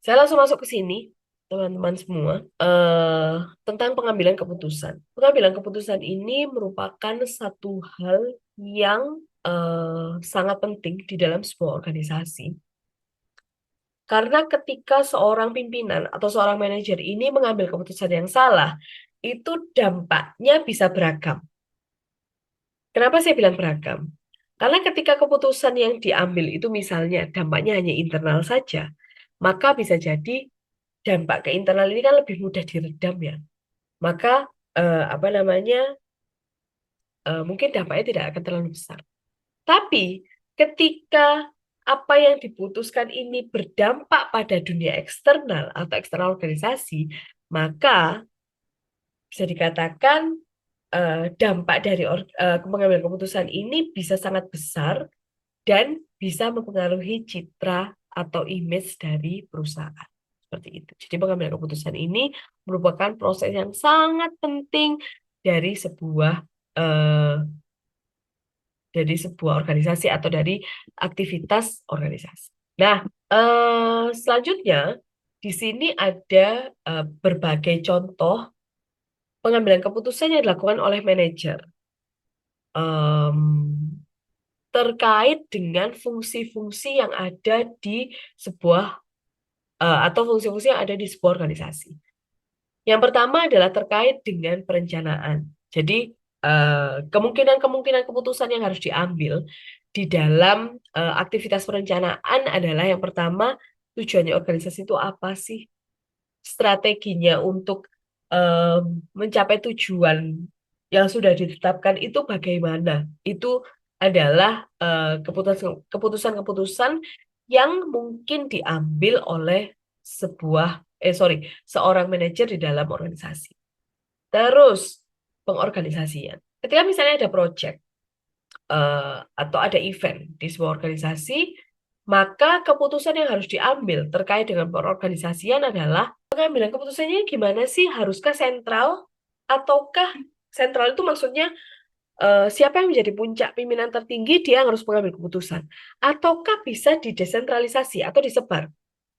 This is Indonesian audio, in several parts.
Saya langsung masuk ke sini, teman-teman semua, tentang pengambilan keputusan. Pengambilan keputusan ini merupakan satu hal yang sangat penting di dalam sebuah organisasi. Karena ketika seorang pimpinan atau seorang manajer ini mengambil keputusan yang salah, itu dampaknya bisa beragam. Kenapa saya bilang beragam? Karena ketika keputusan yang diambil itu misalnya dampaknya hanya internal saja, maka bisa jadi dampak ke internal ini kan lebih mudah diredam ya. Maka apa namanya mungkin dampaknya tidak akan terlalu besar. Tapi ketika apa yang diputuskan ini berdampak pada dunia eksternal atau eksternal organisasi, maka bisa dikatakan dampak dari pengambilan keputusan ini bisa sangat besar dan bisa mempengaruhi citra atau image dari perusahaan. Seperti itu. Jadi pengambilan keputusan ini merupakan proses yang sangat penting dari eh, sebuah organisasi atau dari aktivitas organisasi. Nah, selanjutnya di sini ada berbagai contoh pengambilan keputusan yang dilakukan oleh manajer em, terkait dengan fungsi-fungsi yang ada di sebuah atau fungsi-fungsi yang ada di sebuah organisasi. Yang pertama adalah terkait dengan perencanaan. Jadi kemungkinan-kemungkinan keputusan yang harus diambil di dalam aktivitas perencanaan adalah yang pertama, tujuannya organisasi itu apa sih? Strateginya untuk mencapai tujuan yang sudah ditetapkan itu bagaimana? Itu adalah keputusan-keputusan yang mungkin diambil oleh sebuah seorang manajer di dalam organisasi. Terus pengorganisasian. Ketika misalnya ada project atau ada event di sebuah organisasi, maka keputusan yang harus diambil terkait dengan pengorganisasian adalah pengambilan keputusannya gimana sih? Haruskah sentral ataukah sentral itu maksudnya siapa yang menjadi puncak pimpinan tertinggi dia yang harus mengambil keputusan ataukah bisa didesentralisasi atau disebar?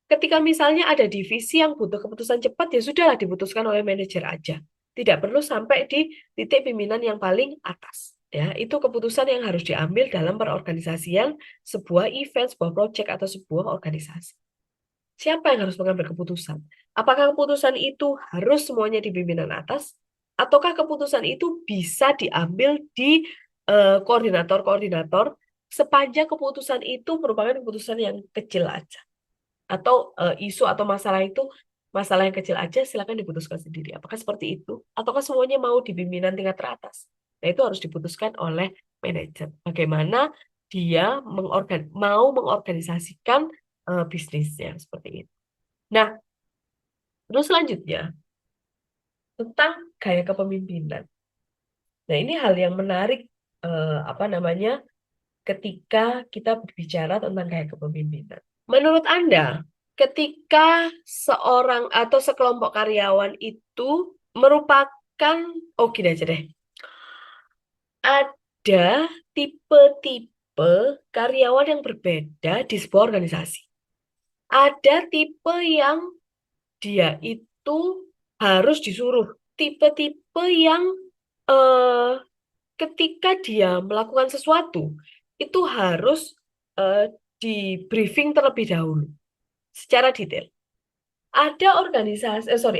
Ketika misalnya ada divisi yang butuh keputusan cepat, ya sudahlah diputuskan oleh manajer aja. Tidak perlu sampai di titik pimpinan yang paling atas. Ya, itu keputusan yang harus diambil dalam perorganisasian sebuah event, sebuah project atau sebuah organisasi. Siapa yang harus mengambil keputusan? Apakah keputusan itu harus semuanya di pimpinan atas? Ataukah keputusan itu bisa diambil di koordinator-koordinator sepanjang keputusan itu merupakan keputusan yang kecil aja? Atau isu atau masalah itu masalah yang kecil aja silakan diputuskan sendiri. Apakah seperti itu? Ataukah semuanya mau di pimpinan tingkat teratas? Nah, itu harus diputuskan oleh manajer. Bagaimana dia mau mengorganisasikan bisnisnya seperti itu. Nah, terus selanjutnya tentang gaya kepemimpinan. Nah, ini hal yang menarik apa namanya ketika kita berbicara tentang gaya kepemimpinan. Menurut Anda, ketika seorang atau sekelompok karyawan itu merupakan, oh gini aja deh, ada tipe-tipe karyawan yang berbeda di sebuah organisasi. Ada tipe yang dia itu harus disuruh, tipe-tipe yang eh, ketika dia melakukan sesuatu, itu harus eh, di briefing terlebih dahulu secara detail. Ada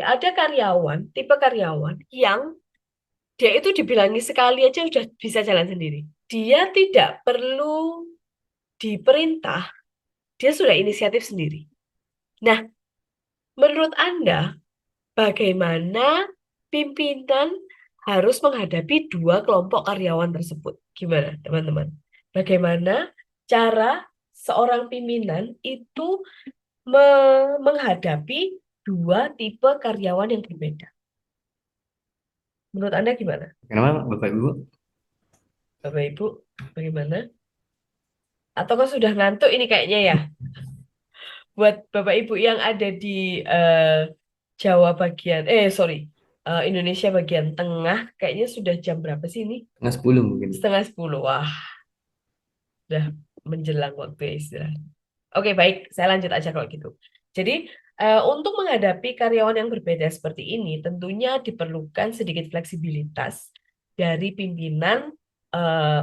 ada karyawan, tipe karyawan yang dia itu dibilangi sekali aja udah bisa jalan sendiri. Dia tidak perlu diperintah, dia sudah inisiatif sendiri. Nah, menurut Anda, bagaimana pimpinan harus menghadapi dua kelompok karyawan tersebut? Gimana, teman-teman? Bagaimana cara seorang pimpinan itu menghadapi dua tipe karyawan yang berbeda? Menurut Anda gimana? Kenapa Bapak Ibu? Bapak Ibu, bagaimana? Ataukah sudah ngantuk ini kayaknya ya? Buat Bapak Ibu yang ada di Jawa bagian, Indonesia bagian tengah, kayaknya sudah jam berapa sih ini? Tengah 10 mungkin. 9:30. Wah, udah menjelang waktu istirahat. Oke, baik. Saya lanjut aja kalau gitu. Jadi, Untuk menghadapi karyawan yang berbeda seperti ini, tentunya diperlukan sedikit fleksibilitas dari pimpinan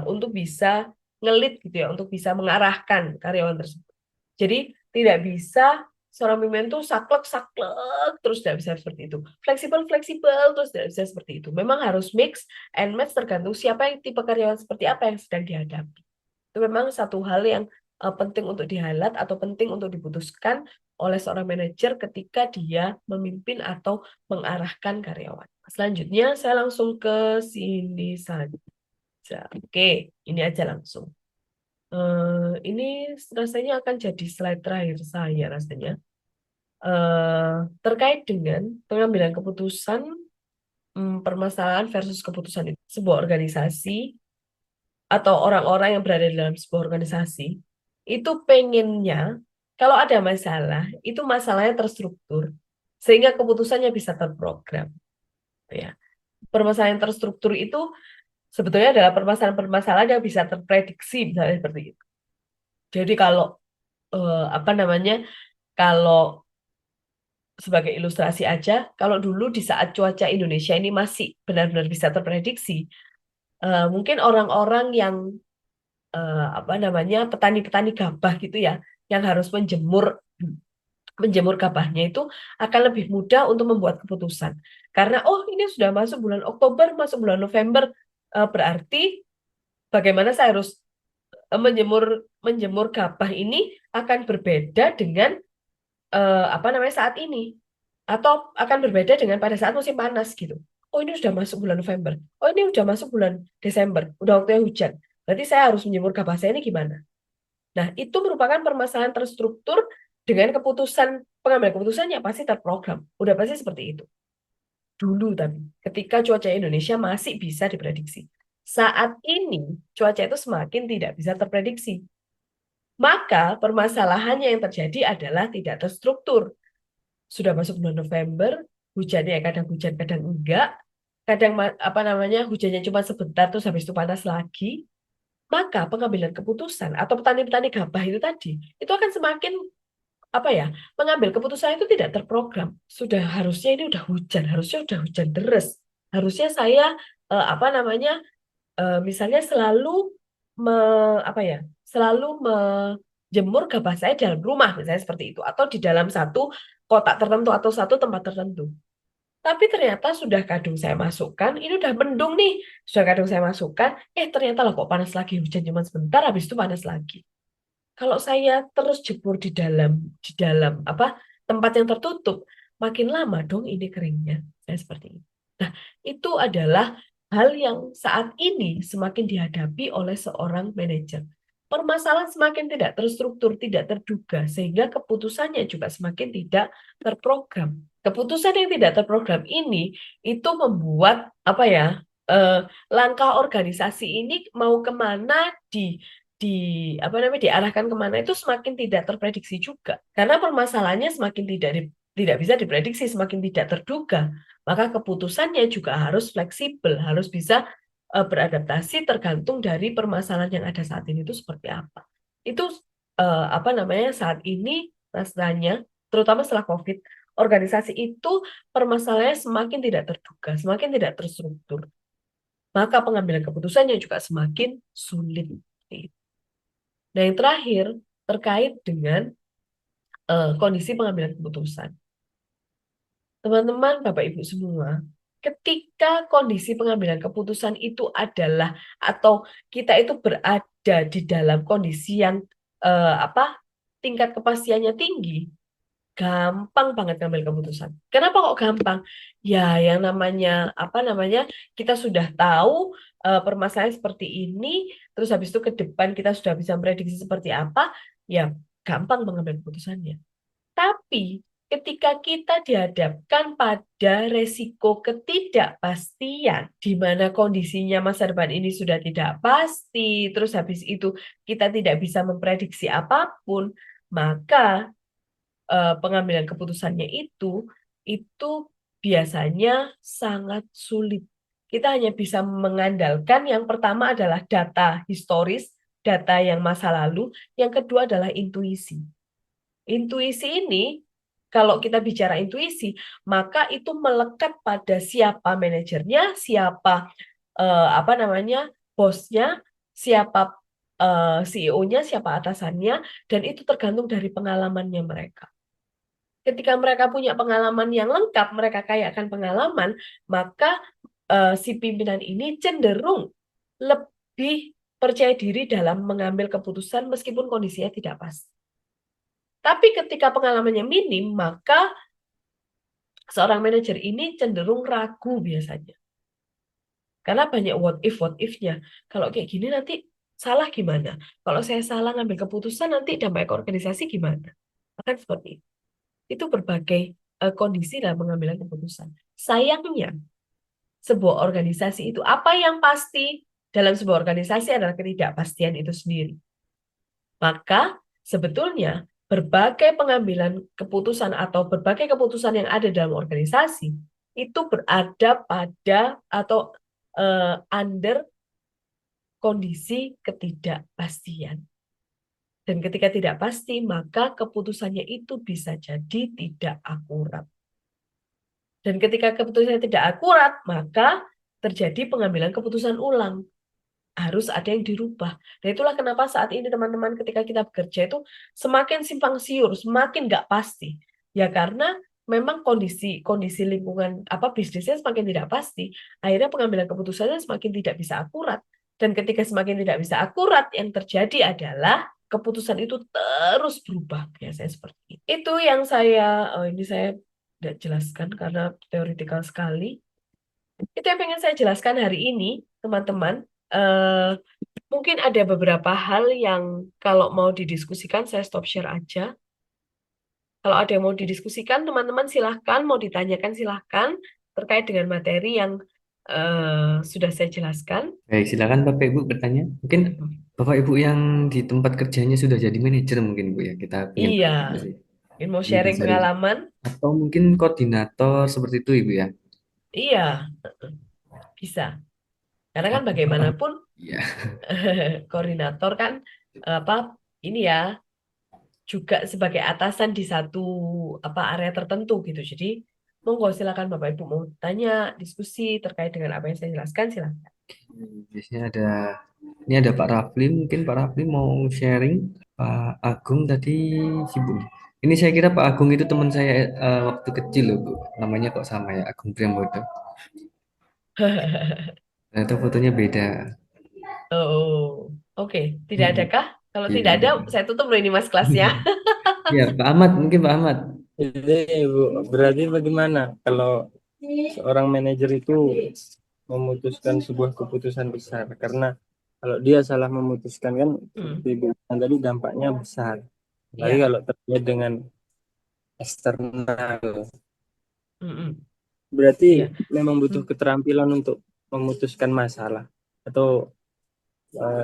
untuk bisa ngelit gitu ya, untuk bisa mengarahkan karyawan tersebut. Jadi tidak bisa seorang pemimpin itu saklek-saklek terus tidak bisa seperti itu. Fleksibel-fleksibel terus tidak bisa seperti itu. Memang harus mix and match tergantung siapa yang tipe karyawan seperti apa yang sedang dihadapi. Itu memang satu hal yang penting untuk di-highlight atau penting untuk diputuskan oleh seorang manajer ketika dia memimpin atau mengarahkan karyawan. Selanjutnya saya langsung ke sini saja. Oke, ini aja langsung. Ini rasanya akan jadi slide terakhir saya rasanya. Eh, Terkait dengan pengambilan keputusan, permasalahan versus keputusan itu. Sebuah organisasi atau orang-orang yang berada di dalam sebuah organisasi itu pengennya kalau ada masalah, itu masalahnya terstruktur sehingga keputusannya bisa terprogram, ya. Permasalahan yang terstruktur itu sebetulnya adalah permasalahan-permasalahan yang bisa terprediksi, misalnya seperti itu. Jadi kalau apa namanya, kalau sebagai ilustrasi aja, kalau dulu di saat cuaca Indonesia ini masih benar-benar bisa terprediksi, mungkin orang-orang yang apa namanya, petani-petani gabah gitu ya, yang harus menjemur menjemur gabahnya itu akan lebih mudah untuk membuat keputusan. Karena oh ini sudah masuk bulan Oktober, masuk bulan November, berarti bagaimana saya harus menjemur menjemur gabah ini akan berbeda dengan apa namanya saat ini, atau akan berbeda dengan pada saat musim panas gitu. Oh ini sudah masuk bulan November. Oh ini sudah masuk bulan Desember. Udah waktunya hujan. Berarti saya harus menjemur gabah saya ini gimana? Nah, itu merupakan permasalahan terstruktur dengan keputusan pengambilan keputusannya pasti terprogram. Udah pasti seperti itu. Dulu tapi ketika cuaca Indonesia masih bisa diprediksi. Saat ini cuaca itu semakin tidak bisa terprediksi. Maka permasalahannya yang terjadi adalah tidak terstruktur. Sudah masuk bulan November, hujannya kadang hujan, kadang enggak. Kadang apa namanya hujannya cuma sebentar terus habis itu panas lagi. Maka pengambilan keputusan atau petani-petani gabah itu tadi itu akan semakin apa ya, mengambil keputusan itu tidak terprogram. Sudah harusnya ini udah hujan, harusnya udah hujan deras. Harusnya saya apa namanya misalnya selalu me, apa ya, selalu menjemur gabah saya dalam rumah misalnya seperti itu atau di dalam satu kotak tertentu atau satu tempat tertentu. Tapi ternyata sudah kadung saya masukkan, ini udah mendung nih. Sudah kadung saya masukkan, ternyata lah kok panas lagi, hujan cuma sebentar, habis itu panas lagi. Kalau saya terus jebur di dalam apa tempat yang tertutup, makin lama dong ini keringnya. Saya seperti ini. Nah, itu adalah hal yang saat ini semakin dihadapi oleh seorang manajer. Permasalahan semakin tidak terstruktur, tidak terduga, sehingga keputusannya juga semakin tidak terprogram. Keputusan yang tidak terprogram ini itu membuat apa ya, langkah organisasi ini mau kemana di apa namanya diarahkan kemana itu semakin tidak terprediksi juga karena permasalahannya semakin tidak bisa diprediksi, semakin tidak terduga, maka keputusannya juga harus fleksibel, harus bisa beradaptasi tergantung dari permasalahan yang ada saat ini itu seperti apa. Itu apa namanya saat ini rasanya terutama setelah COVID, organisasi itu permasalahannya semakin tidak terduga, semakin tidak terstruktur, maka pengambilan keputusannya juga semakin sulit. Nah, yang terakhir terkait dengan kondisi pengambilan keputusan. Teman-teman, Bapak Ibu semua, ketika kondisi pengambilan keputusan itu adalah atau kita itu berada di dalam kondisi yang apa tingkat kepastiannya tinggi, gampang banget ngambil keputusan. Kenapa kok gampang? Ya, yang namanya apa namanya kita sudah tahu permasalahan seperti ini, terus habis itu ke depan kita sudah bisa memprediksi seperti apa, ya gampang mengambil keputusannya. Tapi ketika kita dihadapkan pada resiko ketidakpastian, di mana kondisinya masa depan ini sudah tidak pasti, terus habis itu kita tidak bisa memprediksi apapun, maka pengambilan keputusannya itu biasanya sangat sulit. Kita hanya bisa mengandalkan yang pertama adalah data historis, data yang masa lalu, yang kedua adalah intuisi. Intuisi ini Kalau kita bicara intuisi, maka itu melekat pada siapa manajernya, siapa apa namanya bosnya, siapa CEO-nya, siapa atasannya, dan itu tergantung dari pengalamannya mereka. Ketika mereka punya pengalaman yang lengkap, mereka kayakan pengalaman, maka si pimpinan ini cenderung lebih percaya diri dalam mengambil keputusan meskipun kondisinya tidak pas. Tapi ketika pengalamannya minim, maka seorang manajer ini cenderung ragu biasanya. Karena banyak what if-nya. Kalau kayak gini nanti salah gimana? Kalau saya salah ngambil keputusan nanti dampak ke organisasi gimana? Akan seperti itu. Itu berbagai kondisi dalam pengambilan keputusan. Sayangnya, sebuah organisasi itu apa yang pasti dalam sebuah organisasi adalah ketidakpastian itu sendiri. Maka sebetulnya berbagai pengambilan keputusan atau berbagai keputusan yang ada dalam organisasi itu berada pada atau under kondisi ketidakpastian. Dan ketika tidak pasti, maka keputusannya itu bisa jadi tidak akurat. Dan ketika keputusannya tidak akurat, maka terjadi pengambilan keputusan ulang. Harus ada yang dirubah. Dan itulah kenapa saat ini teman-teman ketika kita bekerja itu semakin simpang siur, semakin nggak pasti. Ya karena memang kondisi lingkungan bisnisnya semakin tidak pasti. Akhirnya pengambilan keputusannya semakin tidak bisa akurat. Dan ketika semakin tidak bisa akurat, yang terjadi adalah keputusan itu terus berubah. Biasanya seperti itu. Itu yang ini saya tidak jelaskan karena teoritikal sekali. Itu yang pengen saya jelaskan hari ini, teman-teman. Eh, Mungkin ada beberapa hal yang kalau mau didiskusikan, saya stop share aja. Kalau ada yang mau didiskusikan, teman-teman silahkan, mau ditanyakan silahkan, terkait dengan materi yang sudah saya jelaskan. Baik, silakan Bapak Ibu bertanya. Mungkin Bapak Ibu yang di tempat kerjanya sudah jadi manajer mungkin Bu ya. Kita ingin Iya, tahu juga sih. ini mau Ini sharing bisa pengalaman. atau mungkin koordinator seperti itu Ibu ya. Iya, bisa. Karena kan Atau bagaimanapun iya. koordinator kan apa ini ya juga sebagai atasan di satu area tertentu gitu. Jadi monggo silakan Bapak Ibu mau tanya, diskusi terkait dengan apa yang saya jelaskan silakan. Biasanya ini ada Pak Rafli, mungkin Pak Rafli mau sharing. Pak Agung tadi sibuk. Ini saya kira Pak Agung itu teman saya waktu kecil loh Bu. Namanya kok sama ya, Agung Priambodo. Ternyata fotonya beda. Oh, oke. Tidak Hmm. adakah? Kalau Iya, tidak ada, enggak. saya tutup loh ini Mas kelasnya. Iya, Pak Ahmad, mungkin Pak Ahmad. Jadi Bu, berarti bagaimana kalau seorang manajer itu memutuskan sebuah keputusan besar? Karena kalau dia salah memutuskan kan Hmm, seperti Bu bilang tadi dampaknya besar. Lagi iya. kalau terkait dengan eksternal, Mm-mm, berarti iya. memang butuh Hmm, keterampilan untuk memutuskan masalah atau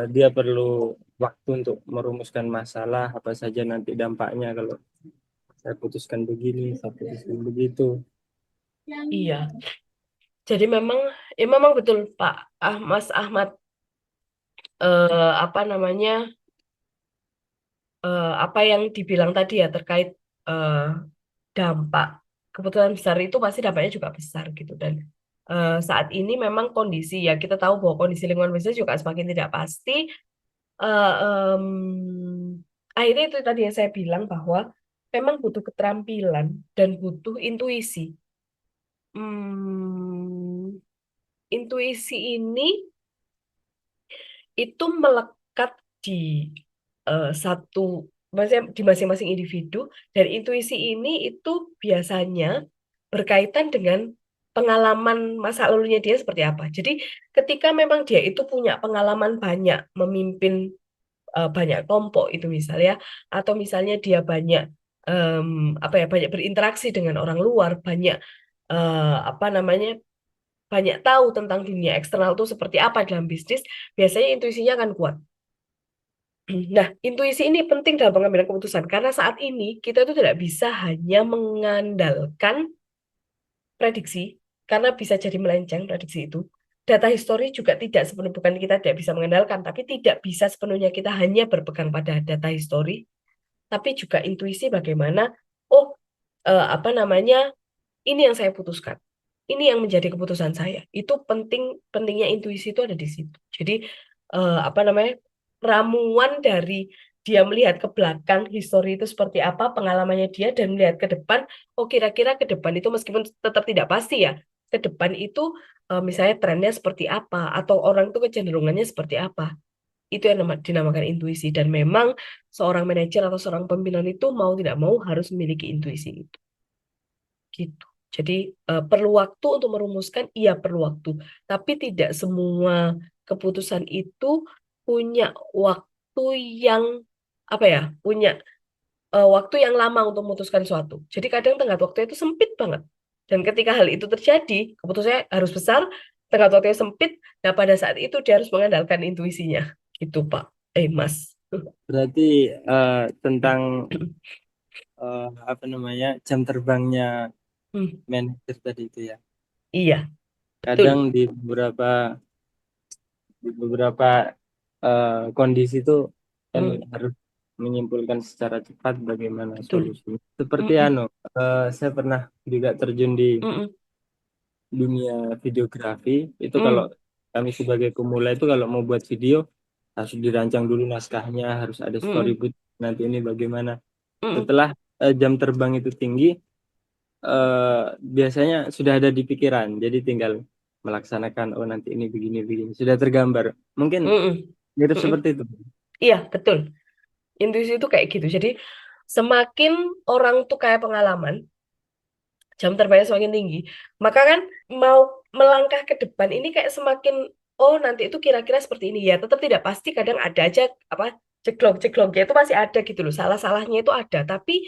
dia perlu waktu untuk merumuskan masalah apa saja nanti dampaknya kalau saya putuskan begini, saya putuskan begitu. iya. Jadi memang betul Pak Mas Ahmad apa namanya apa yang dibilang tadi ya terkait eh, dampak keputusan besar itu pasti dampaknya juga besar gitu dan saat ini memang kondisi ya kita tahu bahwa kondisi lingkungan bisnis juga semakin tidak pasti. Eh, em, Akhirnya itu tadi yang saya bilang bahwa memang butuh keterampilan dan butuh intuisi. Hmm, Intuisi ini itu melekat di satu, maksudnya di masing-masing individu, dan intuisi ini itu biasanya berkaitan dengan pengalaman masa lalunya dia seperti apa. Jadi ketika memang dia itu punya pengalaman banyak memimpin banyak kelompok itu misalnya, atau misalnya dia banyak em, banyak berinteraksi dengan orang luar, banyak apa namanya banyak tahu tentang dunia eksternal itu seperti apa dalam bisnis, biasanya intuisinya akan kuat. Nah, intuisi ini penting dalam pengambilan keputusan karena saat ini kita itu tidak bisa hanya mengandalkan prediksi karena bisa jadi melenceng prediksi itu. Data histori juga tidak sepenuhnya bukan kita tidak bisa mengandalkan, tapi tidak bisa sepenuhnya kita hanya berpegang pada data histori, tapi juga intuisi bagaimana oh apa namanya, ini yang saya putuskan. Ini yang menjadi keputusan saya. Itu pentingnya intuisi itu ada di situ. Jadi apa namanya, ramuan dari dia melihat ke belakang histori itu seperti apa pengalamannya dia dan melihat ke depan. Oh kira-kira ke depan itu meskipun tetap tidak pasti ya. Ke depan itu misalnya trennya seperti apa atau orang itu kecenderungannya seperti apa. Itu yang dinamakan intuisi dan memang seorang manajer atau seorang pimpinan itu mau tidak mau harus memiliki intuisi itu. Gitu. Jadi perlu waktu untuk merumuskan, iya perlu waktu. Tapi tidak semua keputusan itu punya waktu yang apa ya, punya waktu yang lama untuk memutuskan suatu. Jadi kadang tenggat waktu itu sempit banget. Dan ketika hal itu terjadi, keputusannya harus besar, tenggat waktunya sempit, nah pada saat itu dia harus mengandalkan intuisinya. Gitu, Pak. Mas. Berarti tentang apa namanya jam terbangnya Hmm, manajer tadi itu ya. iya, Kadang betul. di beberapa kondisi itu kan Hmm, harus menyimpulkan secara cepat bagaimana betul. solusinya. Seperti Mm-mm, anu, saya pernah juga terjun di mm-mm, dunia videografi. Itu kalau mm, kami sebagai pemula itu kalau mau buat video harus dirancang dulu naskahnya, harus ada mm-mm, storyboard nanti ini bagaimana. mm-mm. Setelah jam terbang itu tinggi, eh, biasanya sudah ada di pikiran, jadi tinggal melaksanakan. Oh nanti ini begini begini sudah tergambar. Mungkin Mm-mm, mirip mm-mm. seperti itu. Iya, betul. Intuisi itu kayak gitu. Jadi semakin orang tuh kayak pengalaman, jam terbangnya semakin tinggi, maka kan mau melangkah ke depan ini kayak semakin, oh nanti itu kira-kira seperti ini ya. Tetap tidak pasti, kadang ada aja apa ceklok-cekloknya itu masih ada gitu loh. Salah-salahnya itu ada, tapi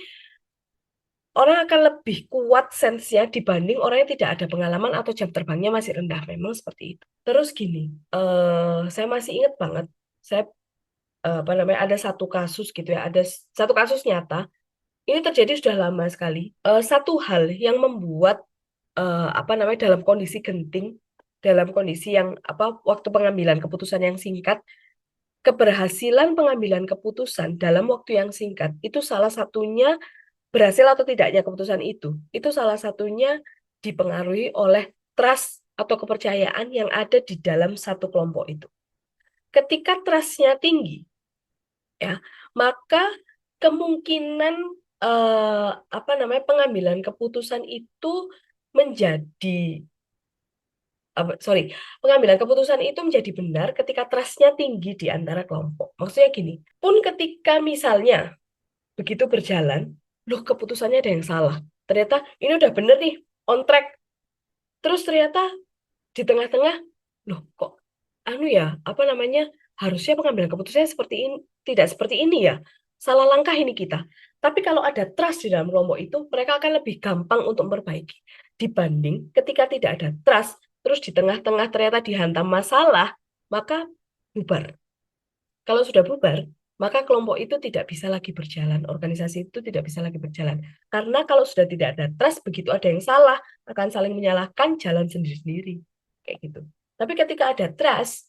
orang akan lebih kuat sense-nya dibanding orang yang tidak ada pengalaman atau jam terbangnya masih rendah. Memang seperti itu. Terus gini, saya masih ingat banget, saya apa namanya, ada satu kasus gitu ya, ada satu kasus nyata. Ini terjadi sudah lama sekali. Satu hal yang membuat apa namanya, dalam kondisi genting, dalam kondisi yang apa, waktu pengambilan keputusan yang singkat, keberhasilan pengambilan keputusan dalam waktu yang singkat itu salah satunya, berhasil atau tidaknya keputusan itu salah satunya dipengaruhi oleh trust atau kepercayaan yang ada di dalam satu kelompok itu. Ketika trustnya tinggi, ya, maka kemungkinan apa namanya, pengambilan keputusan itu menjadi sorry, pengambilan keputusan itu menjadi benar ketika trustnya tinggi di antara kelompok. Maksudnya gini, pun ketika misalnya begitu berjalan, loh keputusannya ada yang salah. Ternyata ini udah bener nih, on track. Terus ternyata di tengah-tengah, loh kok anu ya, apa namanya, harusnya pengambilan keputusannya seperti ini, tidak seperti ini ya. Salah langkah ini kita. Tapi kalau ada trust di dalam kelompok itu, mereka akan lebih gampang untuk memperbaiki. Dibanding ketika tidak ada trust, terus di tengah-tengah ternyata dihantam masalah, maka bubar. Kalau sudah bubar, maka kelompok itu tidak bisa lagi berjalan, organisasi itu tidak bisa lagi berjalan. Karena kalau sudah tidak ada trust, begitu ada yang salah, akan saling menyalahkan, jalan sendiri-sendiri. Kayak gitu. Tapi ketika ada trust,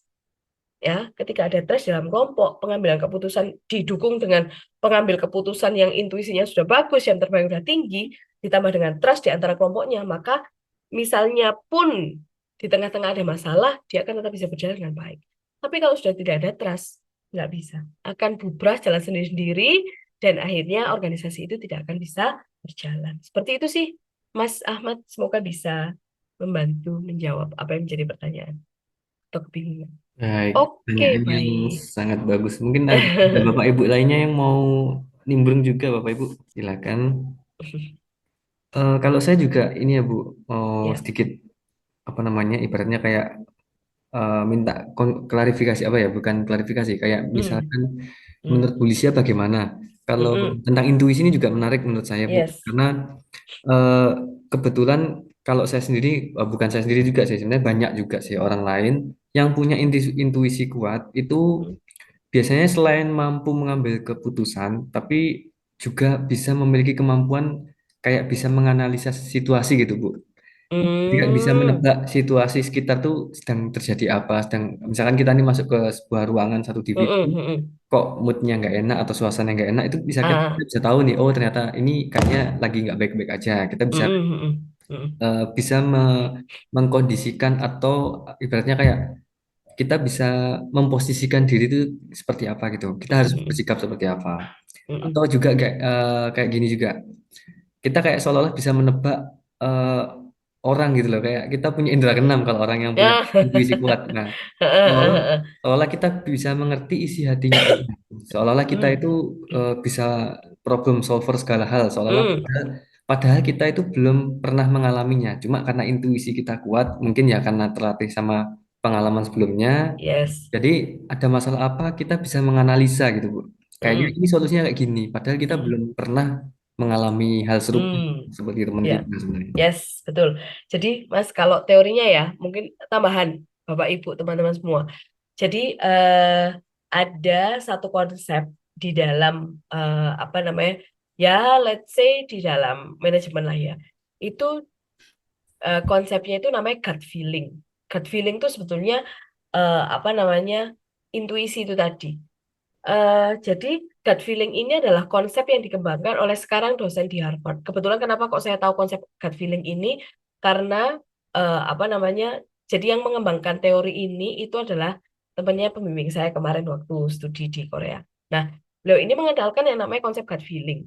ya, ketika ada trust dalam kelompok, pengambilan keputusan didukung dengan pengambil keputusan yang intuisinya sudah bagus, yang terbang sudah tinggi, ditambah dengan trust di antara kelompoknya, maka misalnya pun di tengah-tengah ada masalah, dia akan tetap bisa berjalan dengan baik. Tapi kalau sudah tidak ada trust, nggak bisa. Akan bubrah jalan sendiri-sendiri, dan akhirnya organisasi itu tidak akan bisa berjalan. Seperti itu sih, Mas Ahmad. Semoga bisa membantu menjawab apa yang menjadi pertanyaan atau kebingungan. Baik, Oke, pertanyaan yang baik. sangat bagus. Mungkin ada Bapak Ibu lainnya yang mau nimbrung juga, Bapak Ibu. Silakan. Kalau saya juga ini ya Bu, mau Ya. sedikit apa namanya, ibaratnya kayak minta klarifikasi apa ya, bukan klarifikasi, kayak Hmm. misalkan Hmm. menurut Bu Lisya bagaimana? Kalau Mm-mm. tentang intuisi ini juga menarik menurut saya Bu, Yes. karena eh, kebetulan kalau saya sendiri, bukan saya sendiri juga sih, sebenarnya banyak juga sih orang lain yang punya intuisi kuat itu Hmm. biasanya selain mampu mengambil keputusan, tapi juga bisa memiliki kemampuan kayak bisa menganalisa situasi gitu Bu. Tidak bisa Hmm. menebak situasi sekitar tuh sedang terjadi apa, sedang misalkan kita nih masuk ke sebuah ruangan satu divisi, Mm-mm, mm-mm. kok moodnya nggak enak atau suasana nggak enak, itu bisa kita Ah. bisa tahu nih, oh ternyata ini kayaknya lagi nggak baik-baik aja. Kita bisa Mm-mm, mm-mm, mm-mm, bisa mengkondisikan atau ibaratnya kayak kita bisa memposisikan diri itu seperti apa gitu. Kita harus mm-mm, bersikap seperti apa. Atau mm-mm. juga kayak gini juga. Kita kayak seolah-olah bisa menebak eh, orang gitu loh. Kayak kita punya indera keenam kalau orang yang punya Ah. intuisi kuat. Nah, seolah seolah kita bisa mengerti isi hatinya orang. Seolah-olah kita Mm, itu bisa problem solver segala hal. Seolah-olah mm. padahal kita itu belum pernah mengalaminya. Cuma karena intuisi kita kuat, mungkin ya karena terlatih sama pengalaman sebelumnya. Yes. Jadi ada masalah apa kita bisa menganalisa gitu, Bu. Kayaknya Mm, ini solusinya kayak gini. Padahal kita belum mm, pernah mengalami hal serupa mm. seperti teman Ya, kita sebenarnya. yes, betul. Jadi, Mas, kalau teorinya ya, mungkin tambahan Bapak Ibu, teman-teman semua. Jadi, ada satu konsep di dalam apa namanya? Ya, let's say di dalam manajemen lah ya. Itu konsepnya itu namanya gut feeling. Gut feeling itu sebetulnya apa namanya? Intuisi itu tadi. Jadi gut feeling ini adalah konsep yang dikembangkan oleh sekarang dosen di Harvard. Kebetulan kenapa kok saya tahu konsep gut feeling ini? Karena apa namanya? Jadi yang mengembangkan teori ini itu adalah temannya pembimbing saya kemarin waktu studi di Korea. Nah, beliau ini mengandalkan yang namanya konsep gut feeling.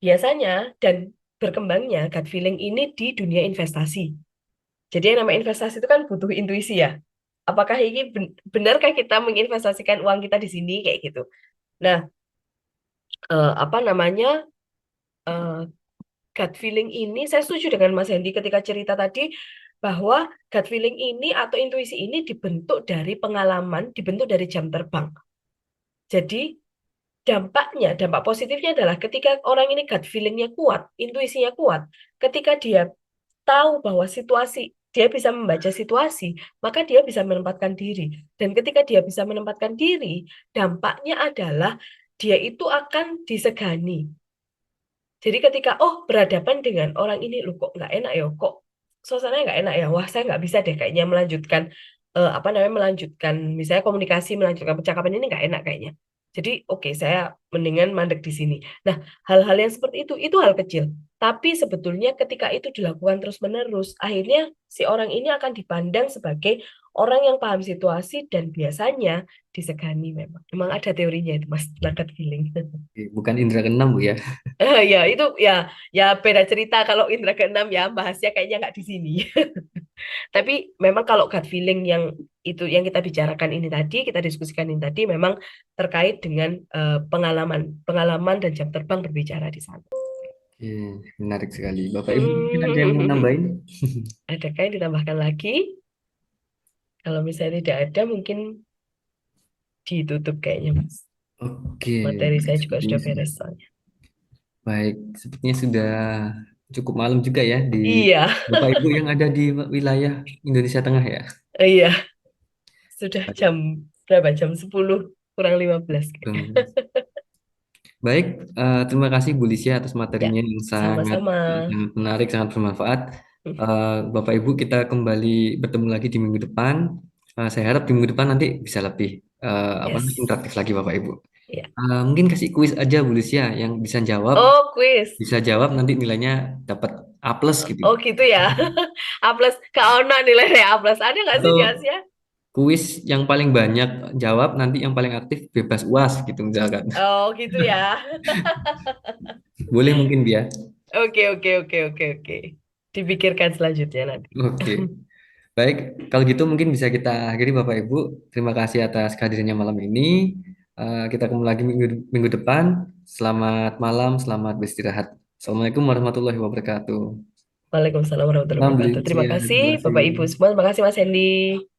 Biasanya dan berkembangnya gut feeling ini di dunia investasi. Jadi yang namanya investasi itu kan butuh intuisi ya. Apakah ini benarkah kita menginvestasikan uang kita di sini kayak gitu. Nah, apa namanya eh, gut feeling ini saya setuju dengan Mas Hendy ketika cerita tadi bahwa gut feeling ini atau intuisi ini dibentuk dari pengalaman, dibentuk dari jam terbang. Jadi dampak positifnya adalah ketika orang ini gut feelingnya kuat, intuisinya kuat, ketika dia tahu bahwa dia bisa membaca situasi, maka dia bisa menempatkan diri. Dan ketika dia bisa menempatkan diri, dampaknya adalah dia itu akan disegani. Jadi ketika berhadapan dengan orang ini, lu kok nggak enak ya, kok suasananya nggak enak ya, wah saya nggak bisa deh kayaknya melanjutkan apa namanya melanjutkan misalnya komunikasi, melanjutkan percakapan ini nggak enak kayaknya. Jadi oke, saya mendingan mandek di sini. Nah, hal-hal yang seperti itu hal kecil. Tapi sebetulnya ketika itu dilakukan terus-menerus, akhirnya si orang ini akan dipandang sebagai orang yang paham situasi dan biasanya disegani memang. Memang ada teorinya itu Mas, tentang gut feeling. Oke, bukan indera keenam, Bu ya. Ya itu ya beda cerita kalau indra keenam ya bahasnya kayaknya nggak di sini. Tapi memang kalau gut feeling yang itu yang kita bicarakan ini tadi, kita diskusikan ini tadi memang terkait dengan pengalaman, pengalaman dan jam terbang berbicara di sana. Oke, menarik sekali. Bapak Ibu mungkin ada yang mau nambahin? Adakah yang ditambahkan lagi? Kalau misalnya tidak ada, mungkin ditutup kayaknya, Mas. Oke, Materi baik, saya juga sepertinya sudah sudah. beres soalnya. Baik, sepertinya sudah cukup malam juga ya di Iya, Bapak Ibu yang ada di wilayah Indonesia Tengah ya. iya, sudah jam berapa? Jam 10 kurang 15 kayaknya. Hmm. Baik, terima kasih Bu Lisya atas Ya, materinya yang sangat sama-sama. sangat menarik, sangat bermanfaat. Bapak Ibu kita kembali bertemu lagi di minggu depan. Saya harap di minggu depan nanti bisa lebih apa namanya, Yes. interaktif lagi Bapak Ibu. Ya. Mungkin kasih kuis aja Bu Lisya yang Oh, kuis. bisa jawab nanti nilainya dapat A plus gitu. Oh, gitu ya. A plus. Kak Ona nilainya A plus. Ada nggak sih Atau di Asia? kuis yang paling banyak jawab nanti yang paling aktif bebas UAS gitu misalkan. Oh, gitu ya. Boleh mungkin dia. Oke, oke, oke, oke, oke. Dipikirkan selanjutnya nanti. Oke. Baik, kalau gitu mungkin bisa kita akhiri Bapak Ibu. Terima kasih atas kehadirannya malam ini. Kita ketemu lagi minggu depan. Selamat malam, selamat beristirahat. Assalamualaikum warahmatullahi wabarakatuh. Waalaikumsalam warahmatullahi Salam Bu wabarakatuh. Terima Lucia, kasih terima Bapak Ibu kasih. semua. Terima kasih Mas Hendy.